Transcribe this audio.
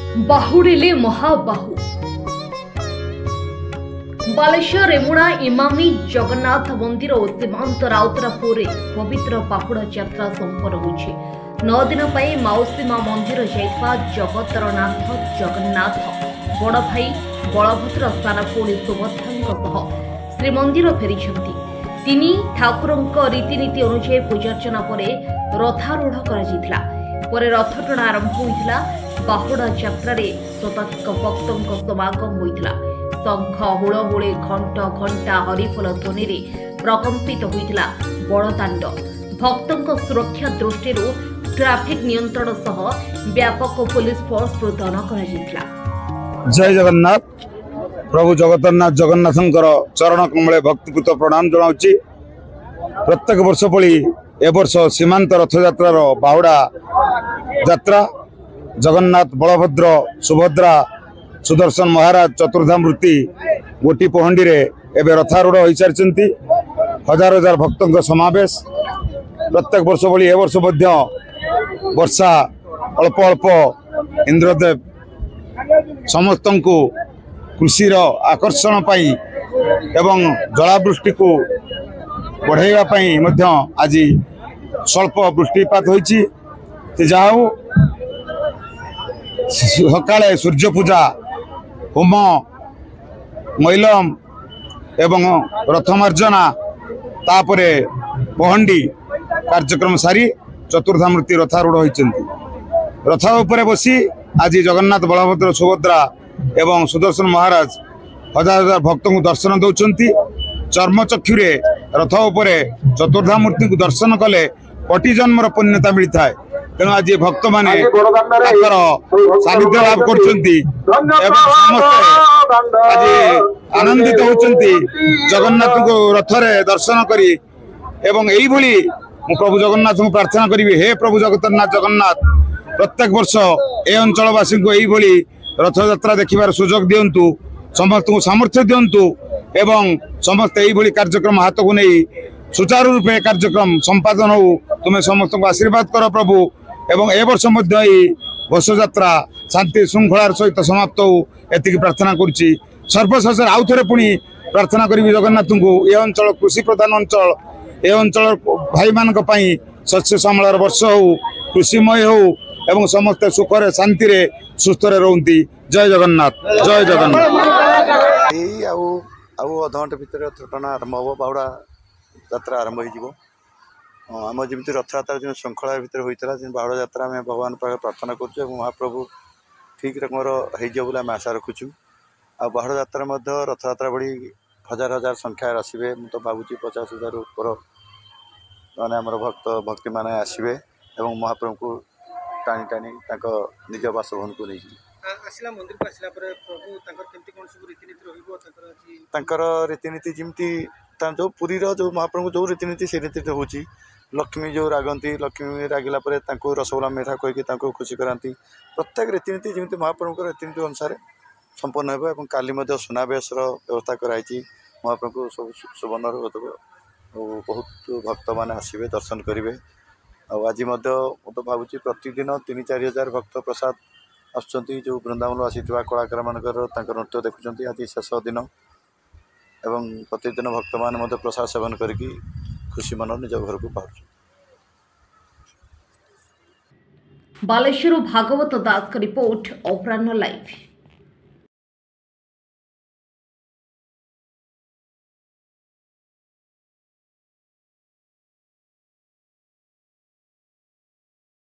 बाहुड़िले महाबाहु बालेश्वर रेमुणा इमामी जगन्नाथ मंदिर और सीमांत राउतरापुर पवित्र बाहुड़ा यात्रा संपन्न होछि। 9 दिन पर मौसीमा मंदिर जाइबा जगतरनाथ जगन्नाथ बड़ भाई बलभद्र सानपुणी सुभद्रा श्रीमंदिर फेरिछंती। तिनी ठाकुरंक रीतिनीति अनुसार पूजार्चना पर रथारूढ़ करा परे रथ टଣା आरंभ होइथिला। बाहुड़ा यात्रा रे शताधिक भक्तों समागम होइथिला। शंख हुलहुली घंट घंटा हरिफल ध्वनि रे प्रकंपित होइथिला बड़दाण्ड। भक्तों सुरक्षा दृष्टि ट्रैफिक नियंत्रण सह व्यापक पुलिस फोर्स प्रदान करा। जय जगन्नाथ। प्रभु जगन्नाथ जगन्नाथंकर चरण कमले भक्तिपूत प्रणाम जनाउछि। प्रत्येक वर्ष पड़ी ए वर्ष सीमांत रथ यात्रार बाहुड़ा यात्रा जगन्नाथ बलभद्र सुभद्रा सुदर्शन महाराज चतुर्धामूर्ति गोटी पहंडी रे एबे रथारूढ़ हो सारी। हजार हजार भक्तों समावेश प्रत्येक वर्ष भली ए वर्ष वर्षा अल्प अल्प इंद्रदेव समस्त को कृषि आकर्षण पाई एवं जलावृष्टि को बढ़ाइबा पाई मध्य आज स्वल्प वृष्टिपात होइछि। जाऊ सकाळे सूर्य पूजा होम मैलम एवं रथमार्जना तापरे पहंडी कार्यक्रम सारी चतुर्धामूर्ति रथारूढ़ होइछन्ति। रथ उपरे बसी आज जगन्नाथ बलभद्र सुभद्रा एवं सुदर्शन महाराज हजार हजार भक्तों को दर्शन दौरान चर्मचक्षुरे रथ उपरे चतुर्धामूर्ति को दर्शन कले कोटि जन्मर पुण्यता मिलता है। तेणु आज भक्त मैंने सानिध्य लाभ कर आनंदित होती जगन्नाथ को रथरे दर्शन करी एवं यही भली मु प्रभु जगन्नाथ को प्रार्थना करी। हे प्रभु जगन्नाथ जगन्नाथ प्रत्येक वर्ष ए अंचलवासी को यही भली रथ यात्रा देखिबार सुजोग दियंतु, समस्त को सामर्थ्य दियंतु एवं समस्त यही भली कार्यक्रम हाथ को नहीं सुचारू रूपे कार्यक्रम संपादन हो। तुम्हें समस्त को आशीर्वाद कर प्रभु एवं ए वर्ष घोष यात्रा शांति श्रृंखलार सहित समाप्त हो एति प्रार्थना करुच्ची। सर्वशेष आउ थे पुणी प्रार्थना करी जगन्नाथ को ए अंचल कृषि प्रधान अंचल ए अंचल भाई मान शस्य श्यामलार वर्ष हो कृषिमय हो एवं समस्त सुखरे शांति रे सुस्थ रहती। जय जगन्नाथ जय जगन्नाथ। अध घंटे भितर टना आरंभ हम बाहुड़ा यात्रा आरंभ हो आम जमी रथ यात्रा जो श्रृंखला भितर होता है बाहुड़ा यात्रा आम भगवान पाखे प्रार्थना करुँ महाप्रभु ठीक रकम हो आम आशा रखुचु। आ बाहुड़ा यात्रा रथ यात्रा भली हजार हजार संख्या आसवे मु तो भावुँ 50,000 ऊपर मैंने आम भक्त भक्ति मैंने आसवे एवं महाप्रभु को टाणी टाणी निज बासभवन को नहीं आसला मंदिर को आसला पर प्रभु केमती कोन सब रीतिनीति रहिबो तांकर रीतिनीति जिमती जो पुरी जो महाप्रभु जो रीतिनीति से रीति होची। लक्ष्मी जो रागंती लक्ष्मी रागिला रसगोला मेठा कहीकि खुशी कराती प्रत्येक रीतिनीति जमी महाप्रभु रीतिनीति अनुसार संपन्न हो। काली सुनावेश व्यवस्था कराई महाप्रभु सब सुवर्ण बहुत भक्त मैंने आसवे दर्शन करेंगे। आज तो भावुँ प्रतिदिन 3-4 हजार भक्त प्रसाद आसुँच जो वृंदावन आसीथिबा कलाकार मानकर नृत्य देखुंट। आज शेष दिन एवं प्रतिदिन भक्त मैंने प्रसाद सेवन करके खुशी मन निज घर को पाच। बालेश्वर भागवत दास का रिपोर्ट अपराह्न लाइव।